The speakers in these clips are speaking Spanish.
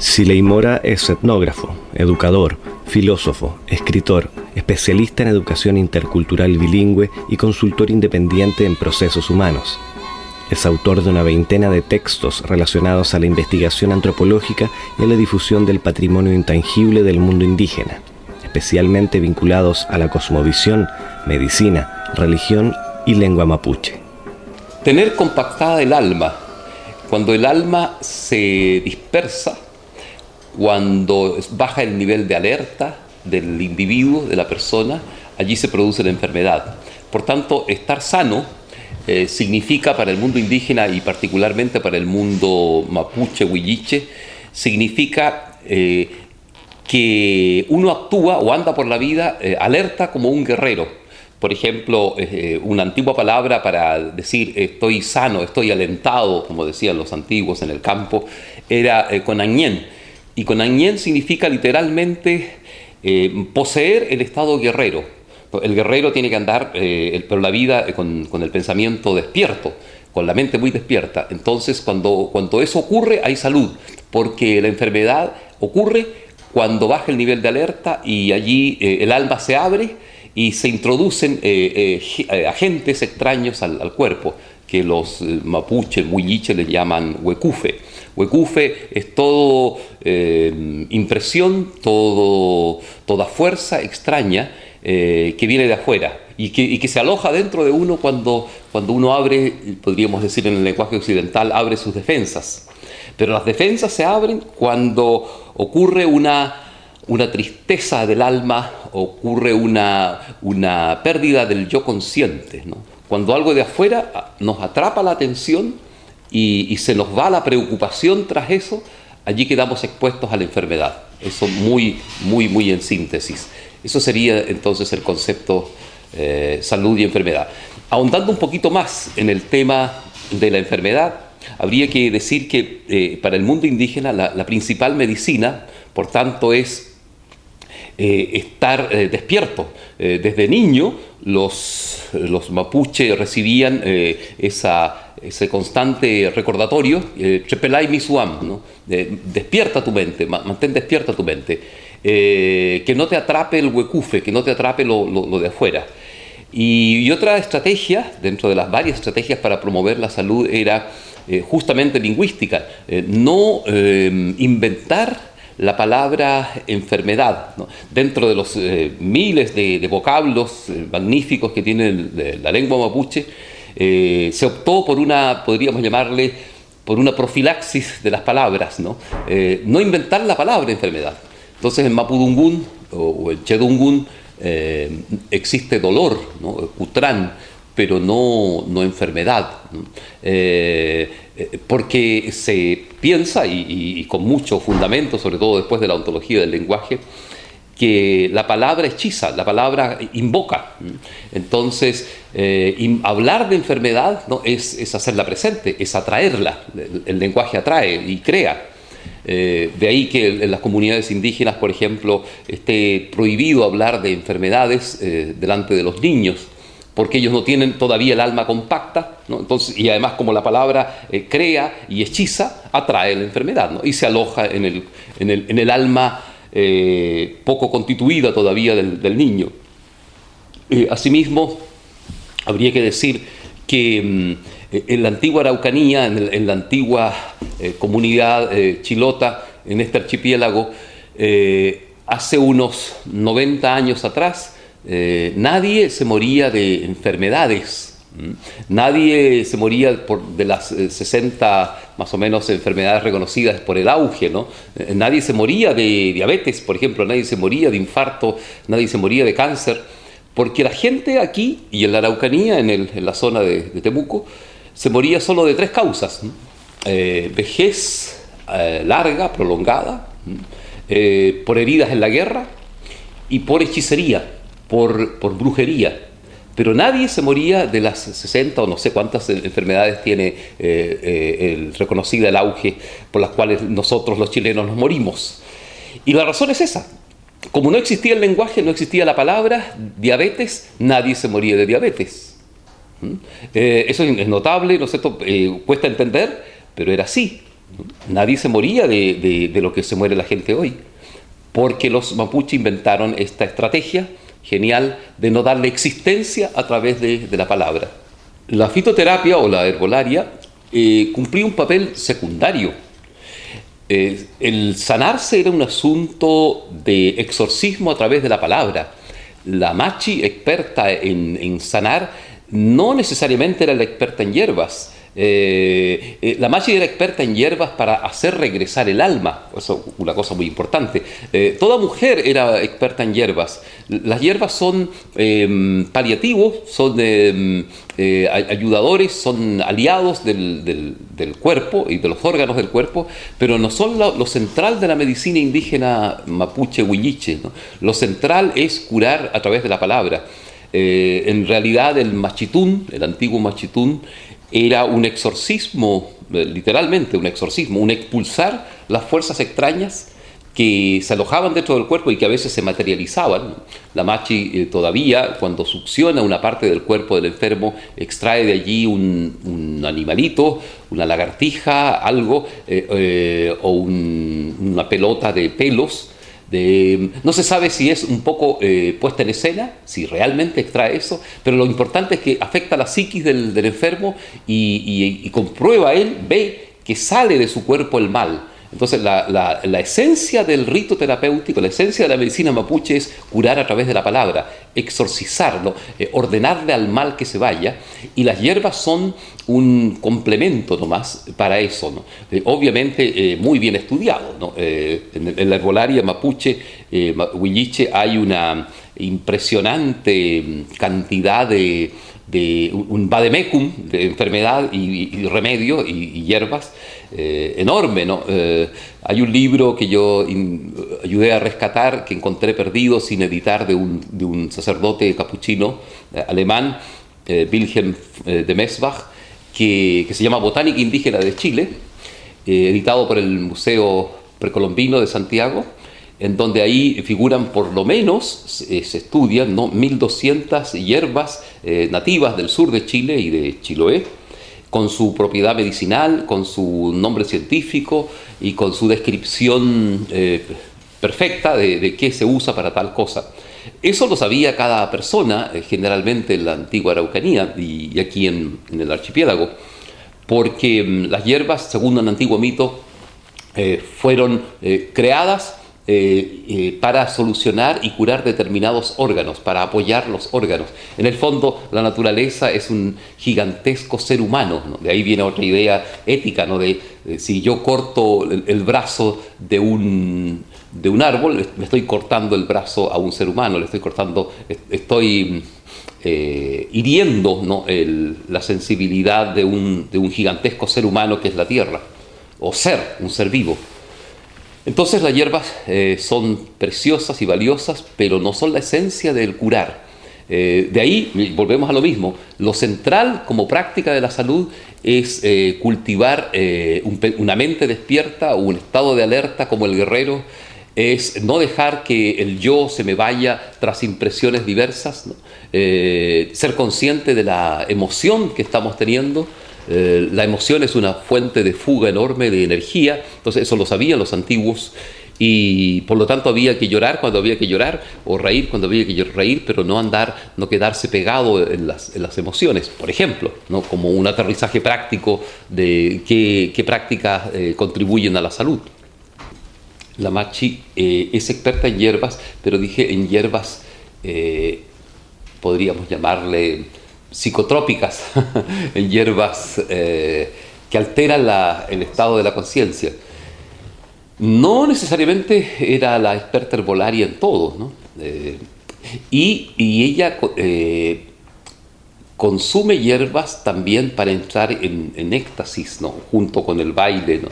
Siley Mora es etnógrafo, educador, filósofo, escritor, especialista en educación intercultural bilingüe y consultor independiente en procesos humanos. Es autor de una veintena de textos relacionados a la investigación antropológica y a la difusión del patrimonio intangible del mundo indígena, especialmente vinculados a la cosmovisión, medicina, religión y lengua mapuche. Tener compactada el alma. Cuando el alma se dispersa, cuando baja el nivel de alerta del individuo, de la persona, allí se produce la enfermedad. Por tanto, estar sano significa para el mundo indígena y particularmente para el mundo mapuche, huilliche, significa que uno actúa o anda por la vida alerta como un guerrero. Por ejemplo, una antigua palabra para decir estoy sano, estoy alentado, como decían los antiguos en el campo, era conañén. Y conañén significa literalmente poseer el estado guerrero. El guerrero tiene que andar por la vida con el pensamiento despierto, con la mente muy despierta. Entonces, cuando eso ocurre, hay salud, porque la enfermedad ocurre cuando baja el nivel de alerta y allí el alma se abre y se introducen agentes extraños al cuerpo, que los mapuches, huilliches les llaman huecufe. Huecufe es todo impresión, toda fuerza extraña que viene de afuera y que se aloja dentro de uno cuando uno abre, podríamos decir en el lenguaje occidental, abre sus defensas. Pero las defensas se abren cuando ocurre una tristeza del alma, ocurre una pérdida del yo consciente, ¿no? Cuando algo de afuera nos atrapa la atención y se nos va la preocupación tras eso, allí quedamos expuestos a la enfermedad. Eso muy en síntesis. Eso sería entonces el concepto salud y enfermedad. Ahondando un poquito más en el tema de la enfermedad, habría que decir que para el mundo indígena la principal medicina, por tanto, es estar despierto. Desde niño los mapuches recibían ese constante recordatorio, Trepelay Misuam, ¿no? Despierta tu mente, mantén despierta tu mente, que no te atrape el huecufe, que no te atrape lo de afuera. Y otra estrategia, dentro de las varias estrategias para promover la salud, era justamente lingüística, no inventar la palabra enfermedad, ¿no? Dentro de los miles de vocablos magníficos que tiene la lengua mapuche, se optó por podríamos llamarle, por una profilaxis de las palabras, ¿no? No inventar la palabra enfermedad. Entonces en mapudungún o en chedungún existe dolor, ¿no? Cutrán, pero no enfermedad, ¿no? Porque se piensa, y con mucho fundamento, sobre todo después de la ontología del lenguaje, que la palabra hechiza, la palabra invoca. Entonces, hablar de enfermedad, ¿no? es hacerla presente, es atraerla. El lenguaje atrae y crea. De ahí que en las comunidades indígenas, por ejemplo, esté prohibido hablar de enfermedades delante de los niños, porque ellos no tienen todavía el alma compacta, ¿no? Entonces, y además como la palabra crea y hechiza, atrae la enfermedad, ¿no? Y se aloja en el alma poco constituida todavía del niño. Asimismo, habría que decir que en la antigua Araucanía, en la antigua comunidad chilota, en este archipiélago, hace unos 90 años atrás, nadie se moría de enfermedades. Nadie se moría de las 60 más o menos enfermedades reconocidas por el auge, ¿no? Nadie se moría de diabetes, por ejemplo, nadie se moría de infarto, nadie se moría de cáncer, porque la gente aquí y en la Araucanía, en la zona de Temuco, se moría solo de 3 causas, ¿no? Vejez larga, prolongada, por heridas en la guerra y por hechicería, por brujería. Pero nadie se moría de las 60 o no sé cuántas enfermedades tiene reconocida el auge por las cuales nosotros los chilenos nos morimos. Y la razón es esa. Como no existía el lenguaje, no existía la palabra diabetes, nadie se moría de diabetes. Eso es notable, ¿no es cierto? Cuesta entender, pero era así. Nadie se moría de lo que se muere la gente hoy, porque los mapuches inventaron esta estrategia genial de no darle existencia a través de la palabra. La fitoterapia o la herbolaria cumplía un papel secundario. El sanarse era un asunto de exorcismo a través de la palabra. La machi experta en sanar no necesariamente era la experta en hierbas. La machi era experta en hierbas para hacer regresar el alma. Eso es una cosa muy importante. Toda mujer era experta en hierbas. Las hierbas son paliativos, son ayudadores, son aliados del cuerpo y de los órganos del cuerpo, pero no son lo central de la medicina indígena mapuche huilliche, ¿no? Lo central es curar a través de la palabra. En realidad el machitún, el antiguo machitún, era un exorcismo, literalmente un exorcismo, un expulsar las fuerzas extrañas que se alojaban dentro del cuerpo y que a veces se materializaban. La machi todavía, cuando succiona una parte del cuerpo del enfermo, extrae de allí un animalito, una lagartija, algo, o una pelota de pelos. No se sabe si es un poco puesta en escena, si realmente extrae eso, pero lo importante es que afecta la psiquis del enfermo y comprueba él, ve que sale de su cuerpo el mal. Entonces la esencia del rito terapéutico, la esencia de la medicina mapuche es curar a través de la palabra, exorcizarlo, ordenarle al mal que se vaya, y las hierbas son un complemento nomás para eso, ¿no? Obviamente muy bien estudiado, ¿no? En la herbolaria mapuche, huilliche, hay una impresionante cantidad de un vademecum de enfermedad y remedio y hierbas enorme, ¿no? Hay un libro que yo ayudé a rescatar, que encontré perdido sin editar, de un sacerdote capuchino alemán, Wilhelm de Mesbach, que se llama Botánica Indígena de Chile, editado por el Museo Precolombino de Santiago, en donde ahí figuran por lo menos, se estudian, ¿no?, 1200 hierbas nativas del sur de Chile y de Chiloé, con su propiedad medicinal, con su nombre científico y con su descripción perfecta de qué se usa para tal cosa. Eso lo sabía cada persona, generalmente en la antigua Araucanía y aquí en el archipiélago, porque las hierbas, según un antiguo mito, fueron creadas para solucionar y curar determinados órganos, para apoyar los órganos. En el fondo, la naturaleza es un gigantesco ser humano, ¿no? De ahí viene otra idea ética, ¿no? Si yo corto el brazo de un árbol, le estoy cortando el brazo a un ser humano, estoy hiriendo, ¿no?, la sensibilidad de un gigantesco ser humano que es la tierra, o un ser vivo. Entonces las hierbas son preciosas y valiosas, pero no son la esencia del curar. De ahí volvemos a lo mismo. Lo central como práctica de la salud es cultivar una mente despierta, un estado de alerta como el guerrero, es no dejar que el yo se me vaya tras impresiones diversas, ¿no? Ser consciente de la emoción que estamos teniendo. La emoción es una fuente de fuga enorme de energía, entonces eso lo sabían los antiguos, y por lo tanto había que llorar cuando había que llorar, o reír cuando había que reír, pero no quedarse pegado en las emociones, por ejemplo, ¿no?, como un aterrizaje práctico de qué prácticas contribuyen a la salud. La machi es experta en hierbas, pero dije en hierbas, podríamos llamarle psicotrópicas, en hierbas que alteran el estado de la conciencia. No necesariamente era la experta herbolaria en todo, ¿no? Y ella consume hierbas también para entrar en éxtasis, ¿no?, junto con el baile, ¿no?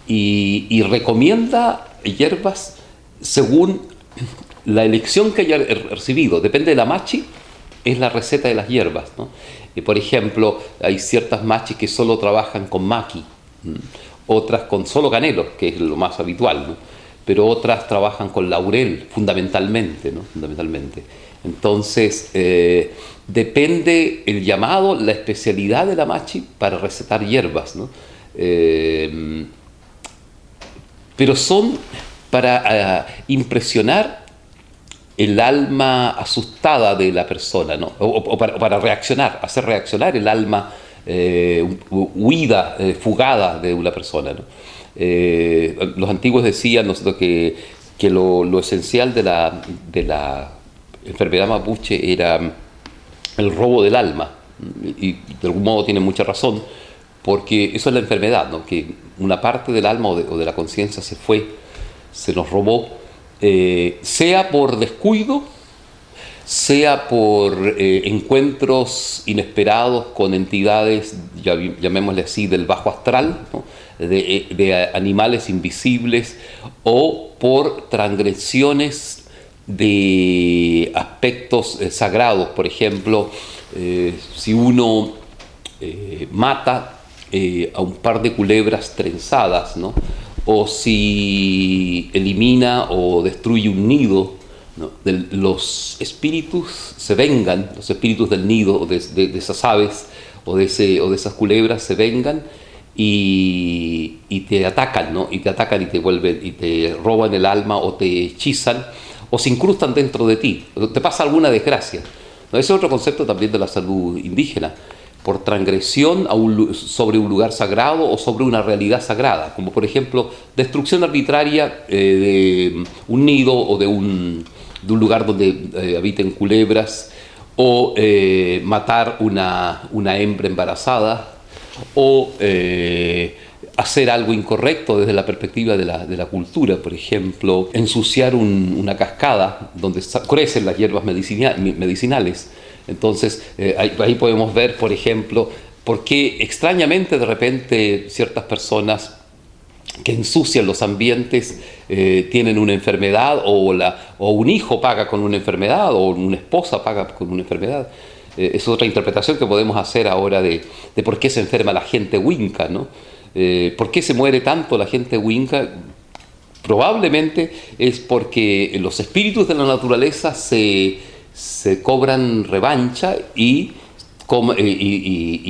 Y recomienda hierbas según la elección que haya recibido. Depende de la machi, es la receta de las hierbas, ¿no? Por ejemplo, hay ciertas machis que solo trabajan con maqui, otras con solo canelo, que es lo más habitual, ¿no? Pero otras trabajan con laurel, fundamentalmente, ¿no? Fundamentalmente. Entonces, depende el llamado, la especialidad de la machi para recetar hierbas, ¿no? pero son para impresionar el alma asustada de la persona, ¿no? O para reaccionar, hacer reaccionar el alma huida, fugada de una persona, ¿no? Los antiguos decían, nosotros, que lo esencial de la enfermedad mapuche era el robo del alma, y de algún modo tienen mucha razón, porque eso es la enfermedad, ¿no? Que una parte del alma o de la conciencia se nos robó, sea por descuido, sea por encuentros inesperados con entidades, llamémosle así, del bajo astral, ¿no? de animales invisibles, o por transgresiones de aspectos sagrados. Por ejemplo, si uno mata a un par de culebras trenzadas, ¿no? O si elimina o destruye un nido, ¿no? Los espíritus se vengan, los espíritus del nido, o de esas aves, o de esas culebras se vengan y te atacan, ¿no? Y te atacan y te vuelven, y te roban el alma, o te hechizan, o se incrustan dentro de ti, o te pasa alguna desgracia, ¿no? Ese es otro concepto también de la salud indígena, por transgresión sobre un lugar sagrado o sobre una realidad sagrada, como por ejemplo destrucción arbitraria de un nido o de un lugar donde habiten culebras, o matar una hembra embarazada, o hacer algo incorrecto desde la perspectiva de la cultura, por ejemplo, ensuciar una cascada donde crecen las hierbas medicinales. Entonces, ahí podemos ver, por ejemplo, por qué extrañamente de repente ciertas personas que ensucian los ambientes tienen una enfermedad, o un hijo paga con una enfermedad, o una esposa paga con una enfermedad. Es otra interpretación que podemos hacer ahora de por qué se enferma la gente huinca, ¿no? ¿Por qué se muere tanto la gente huinca? Probablemente es porque los espíritus de la naturaleza se cobran revancha y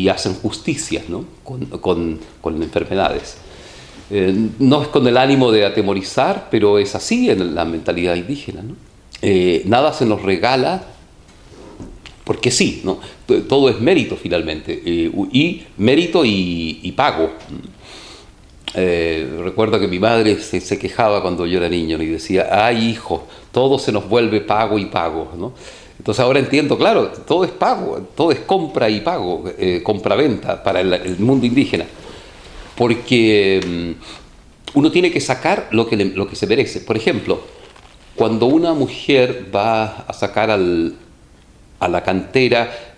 hacen justicia, ¿no? con enfermedades. No es con el ánimo de atemorizar, pero es así en la mentalidad indígena, ¿no? Nada se nos regala porque sí, ¿no? Todo es mérito finalmente, y mérito y pago. Recuerdo que mi madre se quejaba cuando yo era niño, ¿no? Y decía: ay, hijo, todo se nos vuelve pago y pago, ¿no? Entonces ahora entiendo, claro, todo es pago, todo es compra y pago, compra-venta para el mundo indígena, porque uno tiene que sacar lo que se merece. Por ejemplo, cuando una mujer va a sacar a la cantera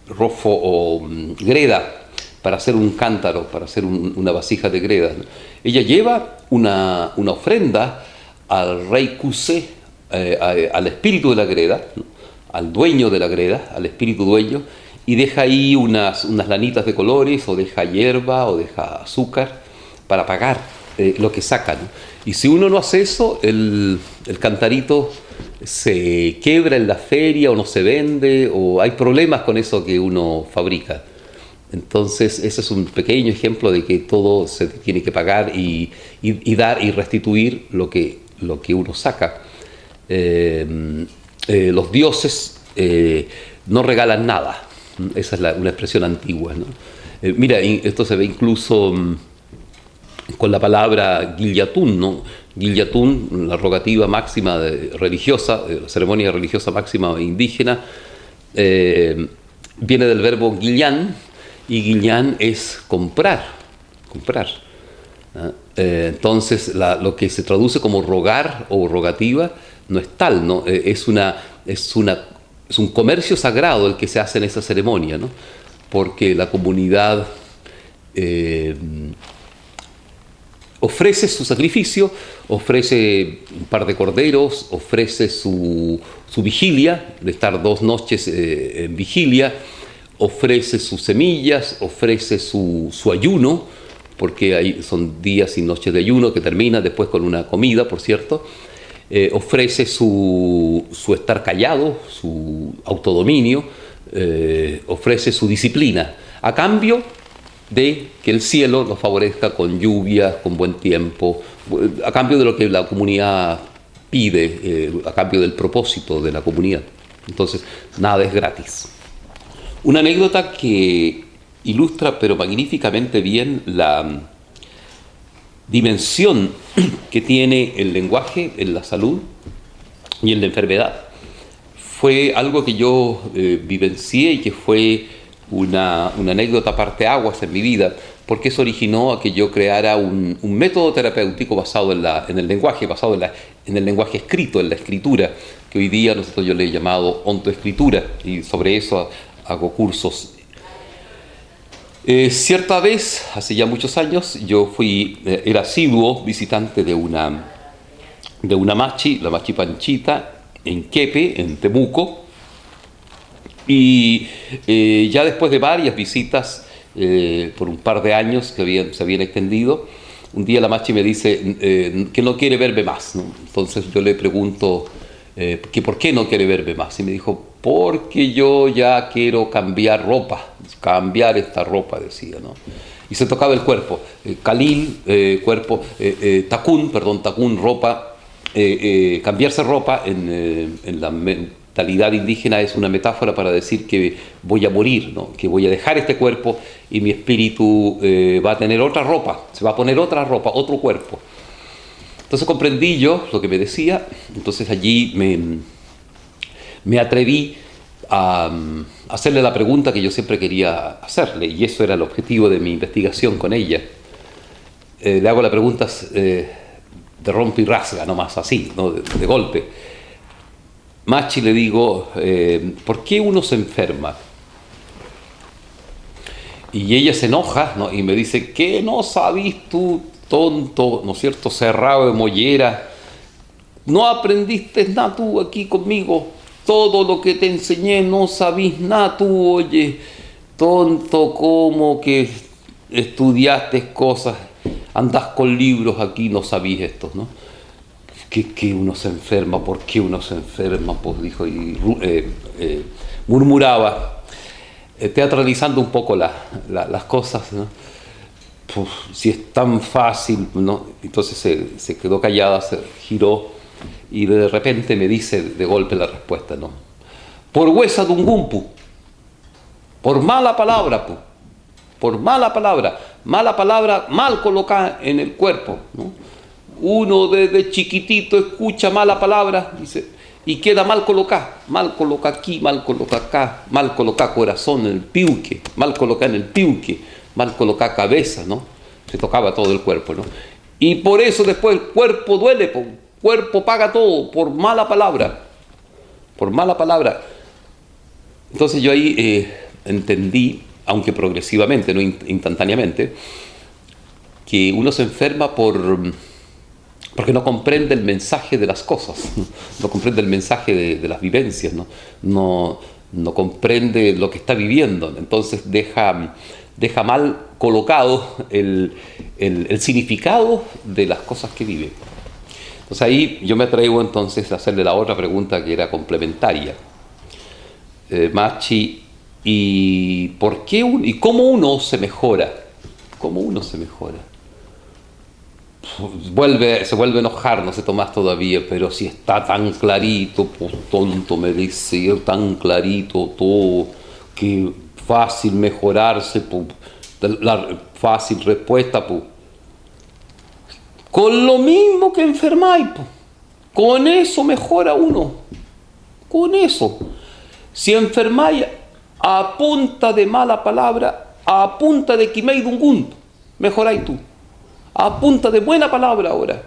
rofo o greda para hacer un cántaro, para hacer una vasija de greda, ¿no? Ella lleva una ofrenda al rey Cuse, al espíritu de la greda, ¿no? Al dueño de la greda, al espíritu dueño, y deja ahí unas lanitas de colores, o deja hierba, o deja azúcar, para pagar lo que saca, ¿no? Y si uno no hace eso, el cantarito se quiebra en la feria, o no se vende, o hay problemas con eso que uno fabrica. Entonces ese es un pequeño ejemplo de que todo se tiene que pagar y dar y restituir lo que uno saca. Los dioses no regalan nada. Esa es una expresión antigua, ¿no? Mira, esto se ve incluso con la palabra Guillatún, ¿no? Guillatún, la rogativa máxima religiosa, la ceremonia religiosa máxima indígena, viene del verbo guillán, y guillán es comprar. Entonces lo que se traduce como rogar o rogativa no es tal, ¿no? Es un comercio sagrado el que se hace en esa ceremonia, ¿no? Porque la comunidad ofrece su sacrificio, ofrece un par de corderos, ofrece su vigilia, de estar 2 noches en vigilia, ofrece sus semillas, ofrece su ayuno, porque son días y noches de ayuno que termina después con una comida, por cierto. Ofrece su estar callado, su autodominio, ofrece su disciplina. A cambio, de que el cielo nos favorezca con lluvias, con buen tiempo, a cambio de lo que la comunidad pide, a cambio del propósito de la comunidad. Entonces, nada es gratis. Una anécdota que ilustra pero magníficamente bien la dimensión que tiene el lenguaje en la salud y en la enfermedad fue algo que yo vivencié y que fue una anécdota parteaguas en mi vida, porque eso originó a que yo creara un método terapéutico basado en el lenguaje, basado en el lenguaje escrito, en la escritura, que hoy día yo le he llamado ontoescritura, y sobre eso hago cursos. Cierta vez, hace ya muchos años, yo era asiduo visitante de una machi, la Machi Panchita, en Quepe, en Temuco, y ya después de varias visitas, por un par de años que se habían extendido, un día la Machi me dice que no quiere verme más, ¿no? Entonces yo le pregunto que por qué no quiere verme más, y me dijo, porque yo ya quiero cambiar ropa, cambiar esta ropa, decía, ¿no? Y se tocaba el cuerpo, Khalil, cuerpo, Takun, ropa, cambiarse ropa en la mentalidad indígena es una metáfora para decir que voy a morir, ¿no? Que voy a dejar este cuerpo y mi espíritu va a tener otra ropa, se va a poner otra ropa, otro cuerpo. Entonces comprendí yo lo que me decía, entonces allí me atreví a hacerle la pregunta que yo siempre quería hacerle, y eso era el objetivo de mi investigación con ella. Le hago la pregunta de rompe y rasga, nomás así, ¿no? de golpe. Machi, le digo, ¿por qué uno se enferma? Y ella se enoja, ¿no? Y me dice, ¿qué no sabís tú, tonto, ¿no es cierto?, cerrado de mollera? No aprendiste nada tú aquí conmigo. Todo lo que te enseñé no sabís nada tú, oye. Tonto, como que estudiaste cosas, andás con libros aquí, no sabís esto, ¿no? ¿Qué uno se enferma? ¿Por qué uno se enferma? Pues dijo y murmuraba, teatralizando un poco las cosas, ¿no? Pues, si es tan fácil, ¿no? Entonces se quedó callada, se giró y de repente me dice de golpe la respuesta, ¿no? Por huesa de un gumpu, por mala palabra, pu, por mala palabra, mal colocada en el cuerpo, ¿no? Uno desde chiquitito escucha mala palabra, dice, y queda mal coloca aquí, mal coloca acá, mal coloca corazón en el piuque, mal coloca en el piuque, mal coloca cabeza, ¿no? Se tocaba todo el cuerpo, ¿no? Y por eso después el cuerpo duele, el cuerpo paga todo, por mala palabra, por mala palabra. Entonces yo ahí entendí, aunque progresivamente, no instantáneamente, que uno se enferma porque no comprende el mensaje de las cosas, no comprende el mensaje de las vivencias, no comprende lo que está viviendo, entonces deja mal colocado el significado de las cosas que vive. Entonces ahí yo me atrevo entonces a hacerle la otra pregunta que era complementaria. Machi, ¿y por qué y cómo uno se mejora? ¿Cómo uno se mejora? Se vuelve a enojar, no sé Tomás todavía, pero si está tan clarito, pues tonto, me dice, tan clarito todo, que fácil mejorarse, pues, la fácil respuesta, pues, con lo mismo que enfermáis, pues, con eso mejora uno, con eso. Si enfermáis a punta de mala palabra, a punta de quimei dungunto, mejoráis tú. A punta de buena palabra ahora.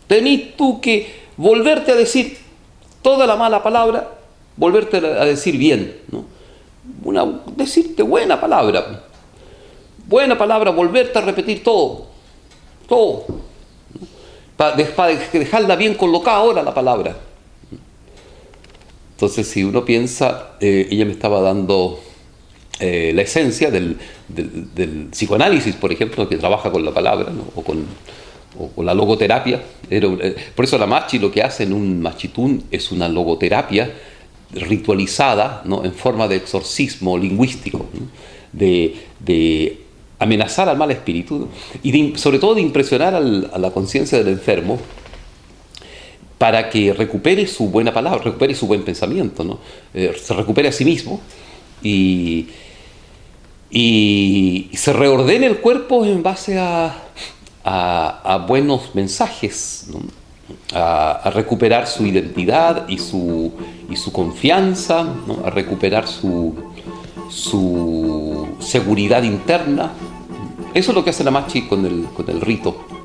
Tenís tú que volverte a decir toda la mala palabra, volverte a decir bien, ¿no? Decirte buena palabra, volverte a repetir todo, ¿no? Para dejarla bien colocada ahora la palabra. Entonces, si uno piensa, ella me estaba dando la esencia del psicoanálisis, por ejemplo, que trabaja con la palabra, ¿no? o con la logoterapia. Por eso la Machi lo que hace en un machitún es una logoterapia ritualizada, ¿no? En forma de exorcismo lingüístico, ¿no? de amenazar al mal espíritu, ¿no? Y sobre todo de impresionar a la conciencia del enfermo para que recupere su buena palabra, recupere su buen pensamiento, ¿no? Se recupere a sí mismo y se reordene el cuerpo en base a buenos mensajes, ¿no? A recuperar su identidad y su confianza, ¿no? A recuperar su seguridad interna. Eso es lo que hace la Machi con el rito.